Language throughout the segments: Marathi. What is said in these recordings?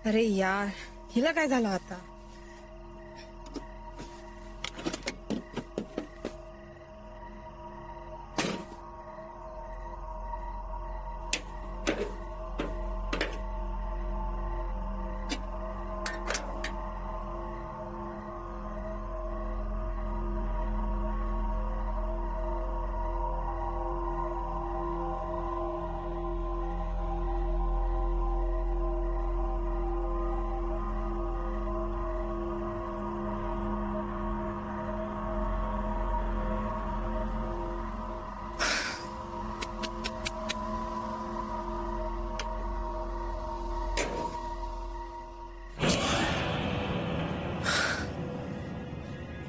अरे यार, हिला काय झालं आता?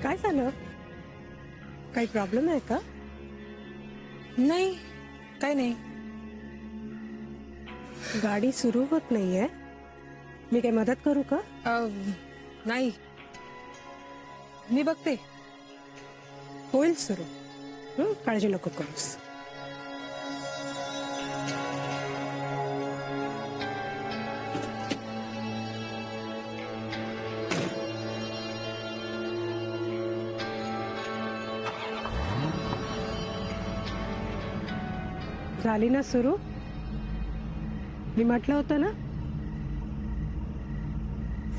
काय झालं? काही प्रॉब्लेम आहे का? नाही, काय नाही. गाडी सुरू होत नाहीये. मी काही मदत करू का? नाही, मी बघते. होईल सुरू. काळजी नको करूस. झाली ना सुरू? मी म्हटलं होतं ना,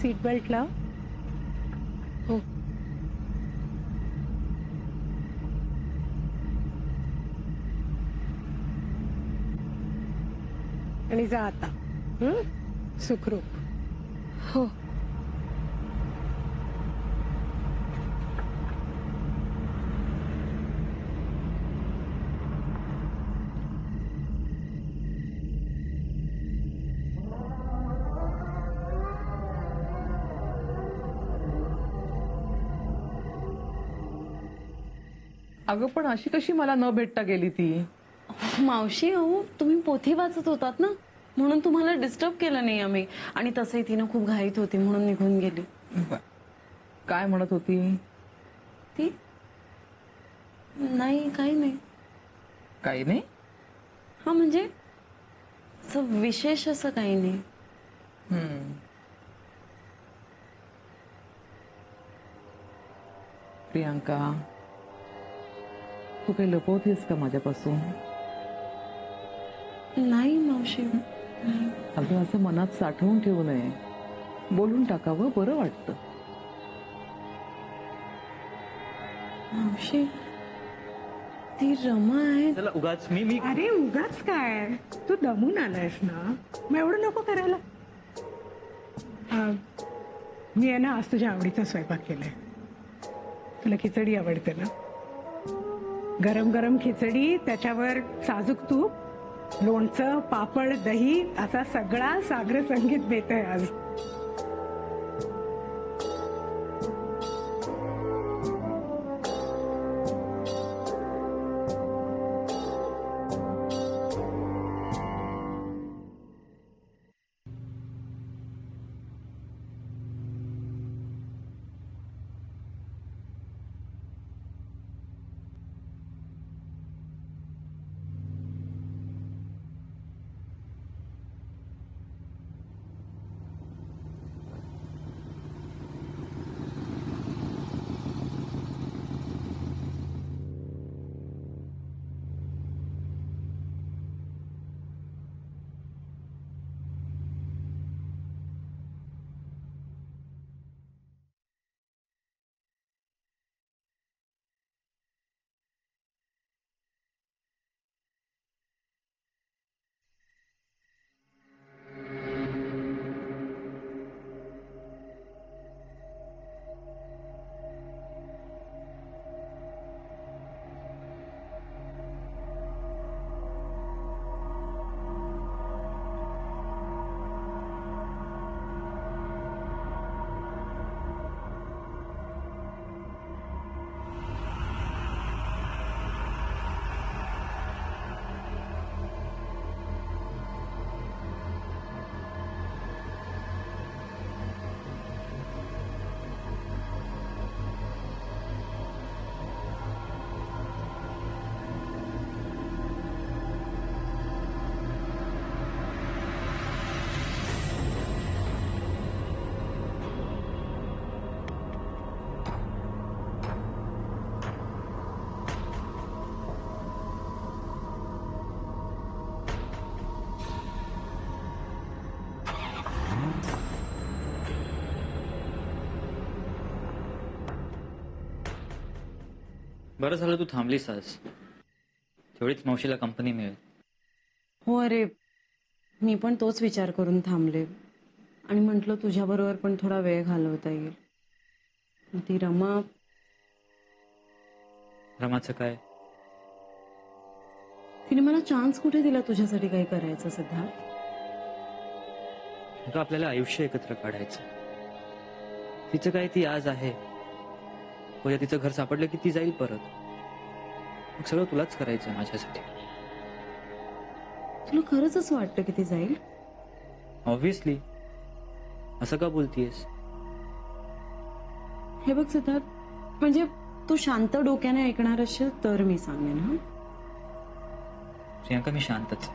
सीट बेल्ट लाव. हो. आणि जा आता. सुखरूप. हो. अगं पण अशी कशी मला न भेटता गेली ती? मावशी अहो तुम्ही पोथी वाचत होतात ना, म्हणून तुम्हाला डिस्टर्ब केलं नाही आम्ही. आणि तसंही तिनं खूप घाईत होती म्हणून निघून गेली. काय म्हणत होती ती नाही, काही नाही. काही नाही? हा म्हणजे असं विशेष असं काही नाही. प्रियांका, तू काही लपवतेस का माझ्यापासून? नाही मावशी. अगं असं मनात साठवून ठेवू नये. बोलून टाकावं, बरं वाटतं. मावशी ती रमा आहे. चला उगाच मी अरे उगाच काय, तू दमून आलायस ना, मग एवढं नको करायला. मी आहे ना आज तुझ्या आवडीचा स्वयंपाक केलाय. तुला खिचडी आवडते ना? गरम गरम खिचडी, त्याच्यावर साजूक तूप, लोणचं, पापड, दही, असा सगळा सागर संगीत बेत आहे आज. बरं झालं तू थांबलीस आज. तेवढीच मावशीला कंपनी मिळेल. हो अरे, मी पण तोच विचार करून थांबले आणि म्हटलं तुझ्याबरोबर पण थोडा वेळ घालवता येईल. ती रमाचं काय? तिने मला चान्स कुठे दिला तुझ्यासाठी काही करायचं सिद्धार्थ? अगं आपल्याला आयुष्य एकत्र काढायचं. तिचं काय, ती आज आहे, उद्या तिचं घर सापडलं की ती जाईल परत. मग सगळं तुलाच करायचं माझ्यासाठी. तुला खरंच असं वाटतं की ती जाईल? ऑब्व्हियसली. असं का बोलतीयस? हे बघ सिद्धार्थ, म्हणजे तू शांत डोक्याने ऐकणार असेल तर मी सांगेन. हा प्रियांका, मी शांतच.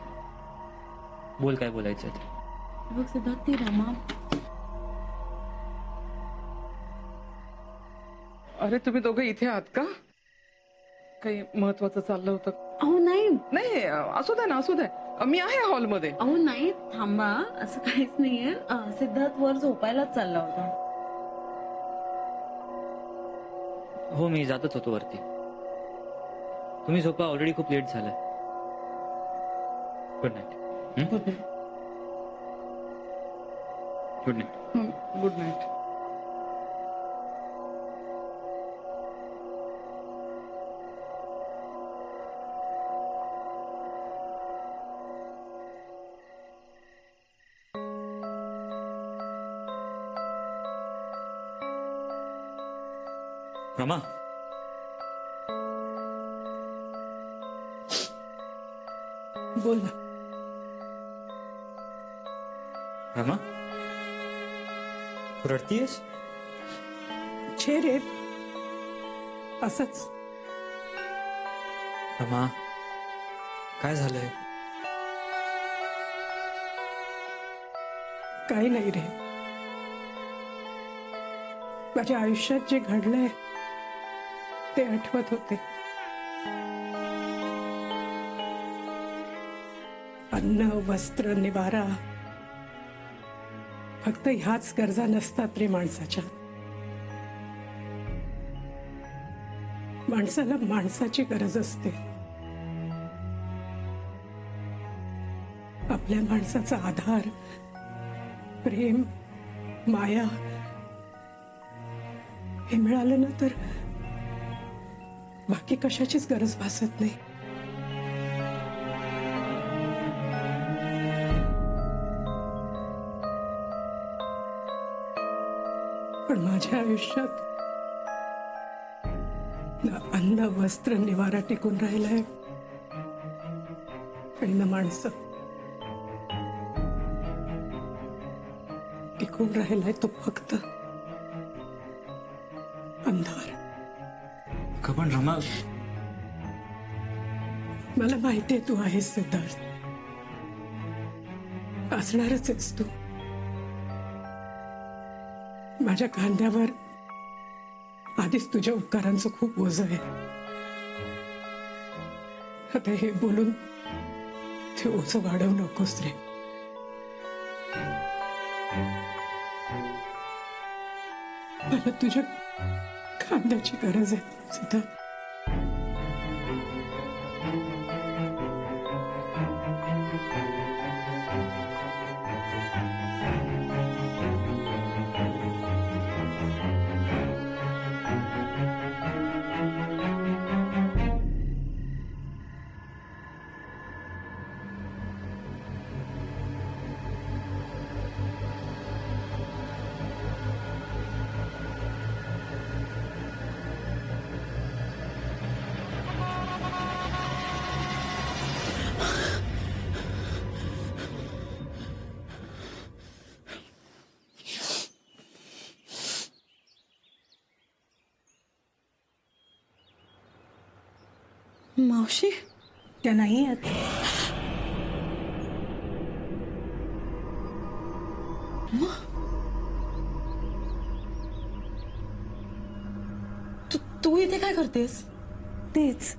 बोल काय बोलायचं ते. हे बघ सिद्धार्थ, ती रमा. अरे तुम्ही दोघं इथे आहात का? काही महत्वाचं चाललं होतं? अहो नाही, नाही, असू द्या ना, असू द्या. मी आहे हॉलमध्ये. अहो नाही, थांबा, असं काहीच नाहीये. सिद्धार्थ वर झोपायलाच चालला होता. हो, मी जातच होतो वरती. तुम्ही झोपा, ऑलरेडी खूप लेट झालाय. Good night. Good night. Good night. Good night. Rama, बोल ना. रमा, तू रडतीयस? छे रे, असंच. रमा, काय झालंय? काही नाही रे. माझ्या आयुष्यात जे घडलंय ते आठवत होते. अन्न, वस्त्र, निवारा, फक्त ह्याच गरजा नसतात रे माणसाच्या. माणसाला माणसाची गरज असते. आपल्या माणसाचा आधार, प्रेम, माया हे मिळालं ना तर बाकी कशाचीच गरज भासत नाही. पण माझ्या आयुष्यात ना अन्न, वस्त्र, निवारा टिकून राहिलाय आणि ना माणसं. टिकून राहिलाय तो फक्त अंधार. का पण रमा, मला माहितीये तू आहेस सिद्धार्थ. असणारच आहेस तू. माझ्या खांद्यावर आधीच तुझ्या उपकारांचं खूप ओझं आहे. आता हे बोलून ते ओझं वाढवू नकोस रे. मला तुझ्या खांद्याची गरज आहे सिद्धार्थ. मावशी, त्या नाही आहेत. तू इथे काय करतेस? तेच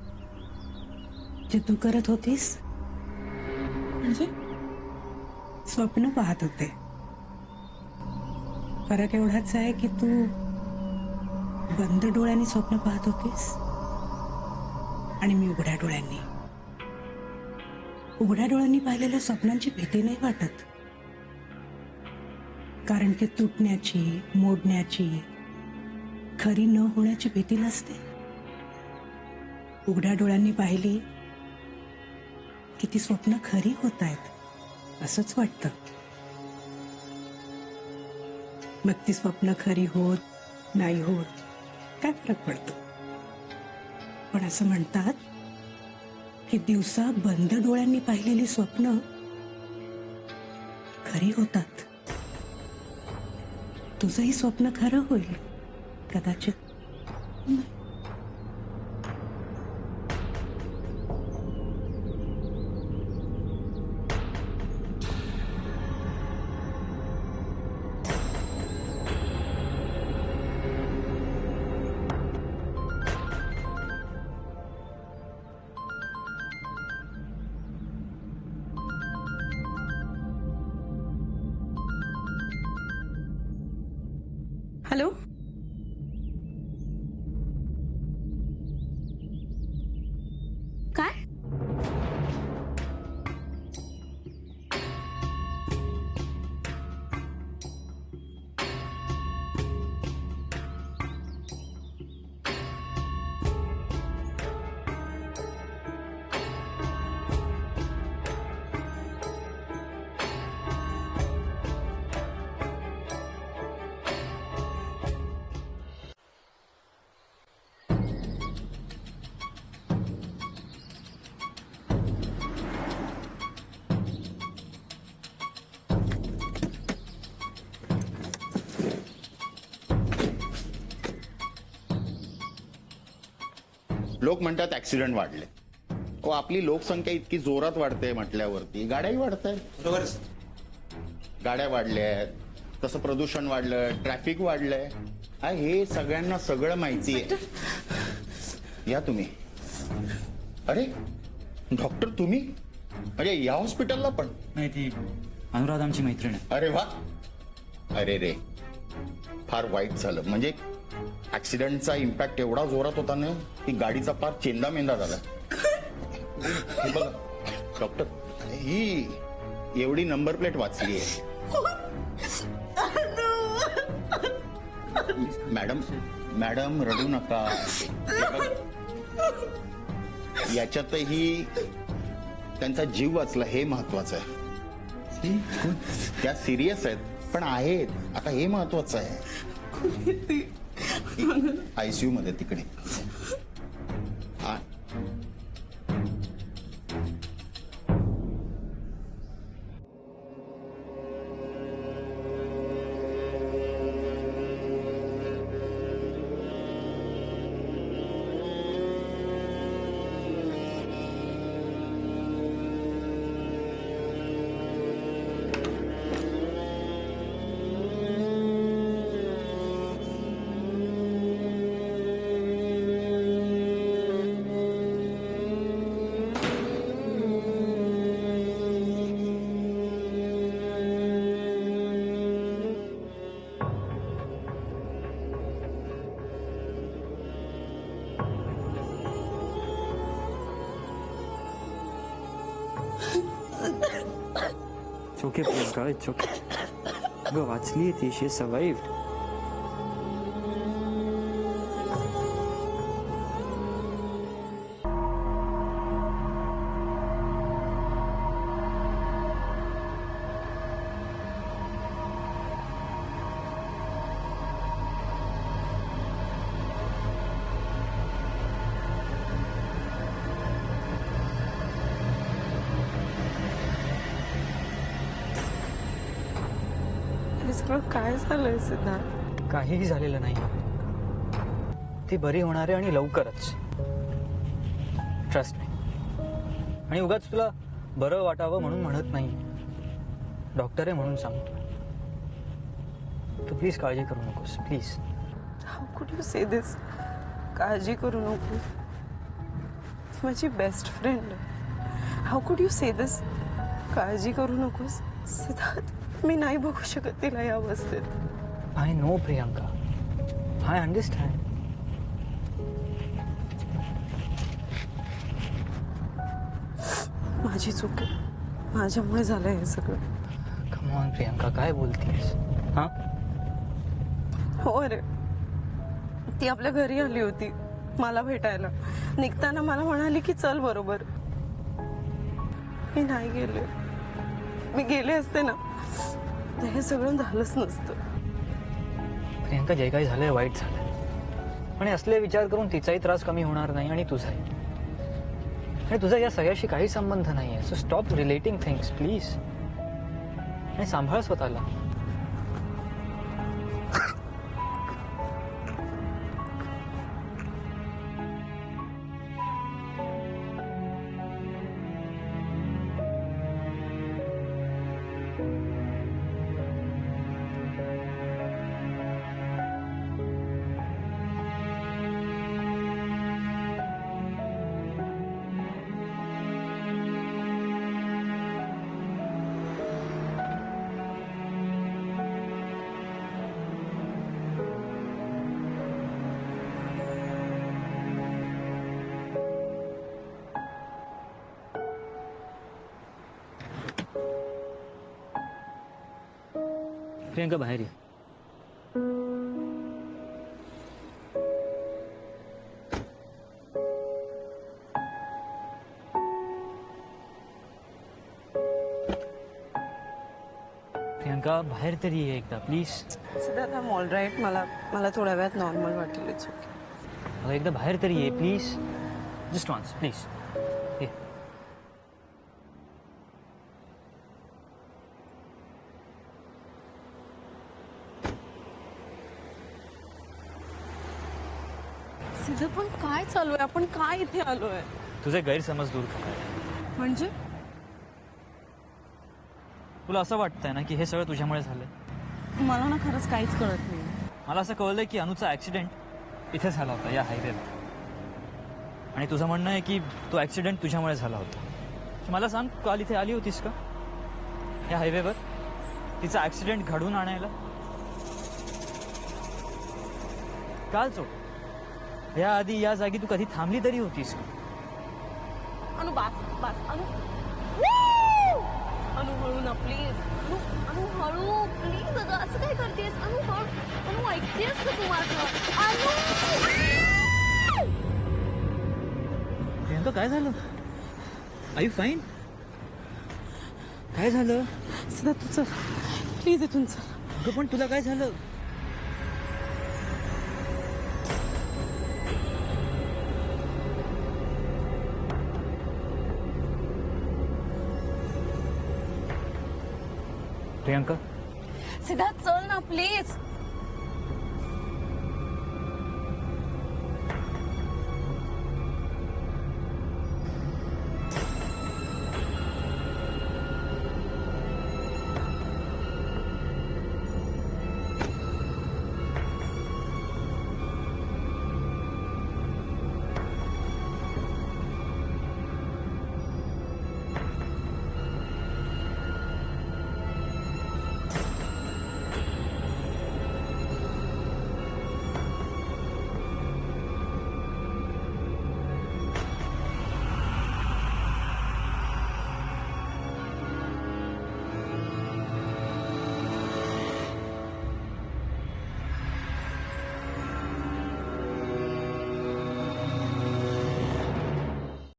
जे तू करत होतीस. म्हणजे स्वप्न पाहत होते. फरक एवढाच आहे की तू बंद डोळ्यांनी स्वप्न पाहत होतीस आणि मी उघड्या डोळ्यांनी. उघड्या डोळ्यांनी पाहिलेल्या स्वप्नांची भीती नाही वाटत, कारण ते तुटण्याची, मोडण्याची, खरी न होण्याची भीती नसते. उघड्या डोळ्यांनी पाहिली की ती स्वप्न खरी होत आहेत असंच वाटतं. मग ती स्वप्न खरी होत नाही होत काय फरक पडतो. पण असं म्हणतात की दिवसा बंद डोळ्यांनी पाहिलेली स्वप्न खरी होतात. तुझंही स्वप्न खरं होईल कदाचित. हॅलो, काय? लोक म्हणतात ऍक्सिडेंट वाढले. ओ, आपली लोकसंख्या इतकी जोरात वाढते म्हटल्यावरती गाड्याही वाढत आहेत. बरोबर. गाड्या वाढल्या आहेत, तसं प्रदूषण वाढलं, ट्रॅफिक वाढलंय. हे सगळ्यांना सगळं माहिती आहे. या तुम्ही. अरे डॉक्टर तुम्ही, म्हणजे या हॉस्पिटलला पण? नाही, ती अनुराध आमची मैत्रीण आहे. अरे वा. अरे रे, फार वाईट झालं. म्हणजे ऍक्सिडेंटचा इम्पॅक्ट एवढा जोरात होता ना की गाडीचा पार चेंदा मेंदा झाला. हे बघा डॉक्टर, ही एवढी नंबर प्लेट वाचली आहे. मॅडम मॅडम रडू नका. हे बघा, याच्यातही त्यांचा जीव वाचला हे महत्वाचं आहे. त्या सिरियस आहेत पण आहेत. आता हे महत्वाचं आहे. आयसीयू मध्ये तिकडे. It's okay, Priyanka. It's okay. अगं वाचली ती. She survived. हे सगळं काय झालंय सिद्धार्थ? काहीही झालेलं नाही. ती बरी होणार आहे आणि लवकरच. Trust me. आणि उगाच तुला बरं वाटावं म्हणून म्हणत नाही. डॉक्टर आहे म्हणून सांगतो. तू प्लीज काळजी करू नकोस. Please. How could you say this? काळजी करू नको. ती माझी best friend. How could you say this? काळजी करू नकोस. सिद्धार्थ, मी नाही बघू शकत तिला या अवस्थेत. I know Priyanka. I understand. माझी चूक आहे, माझ्यामुळे झालंय हे सगळं. कम ऑन प्रियंका, काय बोलतीयस? हा, हो रे, ती आपल्या घरी आली होती मला भेटायला. निघताना मला म्हणाली की चल बरोबर. मी नाही गेले. मी गेले असते ना तर हे सगळं झालंच नसतं. प्रियंका, जे काही झालंय वाईट झालंय, आणि असले विचार करून तिचाही त्रास कमी होणार नाही आणि तुझाही. आणि तुझा या सगळ्याशी काही संबंध नाहीये. So stop relating things please, आणि सांभाळ स्वतःला. प्रियंका, बाहेर ये. प्रियंका, बाहेर तरी ये एकदा please. Siddharth, I am all right. मला थोड्या वेळात नॉर्मल वाटेल. It's okay. अगं एकदा बाहेर तरी ये प्लीज. Just once please. ये. सिद्धार्थ, पण काय चालू आहे? आपण काय इथे आलोय? तुझे गैरसमज दूर कर. म्हणजे तुला असं वाटतंय ना की हे सगळं तुझ्यामुळे झालंय? मला ना खरंच काहीच कळत नाही. मला असं कळलंय की अनुचा ऍक्सिडेंट इथे झाला होता, या हायवेवर. आणि तुझं म्हणणं आहे की तो ऍक्सिडेंट तुझ्यामुळे झाला होता. मला सांग, काल इथे आली होतीस का या हायवेवर तिचा ऍक्सिडेंट घडवून आणायला? काल सोड, या आधी या जागी तू कधी थांबली तरी होतीस का? अनु, बास बास. अनु, अनु हळू ना प्लीज. अनु हळू प्लीज. अगं असं काय करतेस? अनु हळू. अनु ऐकतेस का तू माझं? अनु, प्रियंका, काय झालं? Are you fine? काय झालं? सिद्धार्थ, तू चल प्लीज, इथून चल. अगं पण तुला काय झालं? प्रियंका, सिद्धार्थ चल ना प्लीज.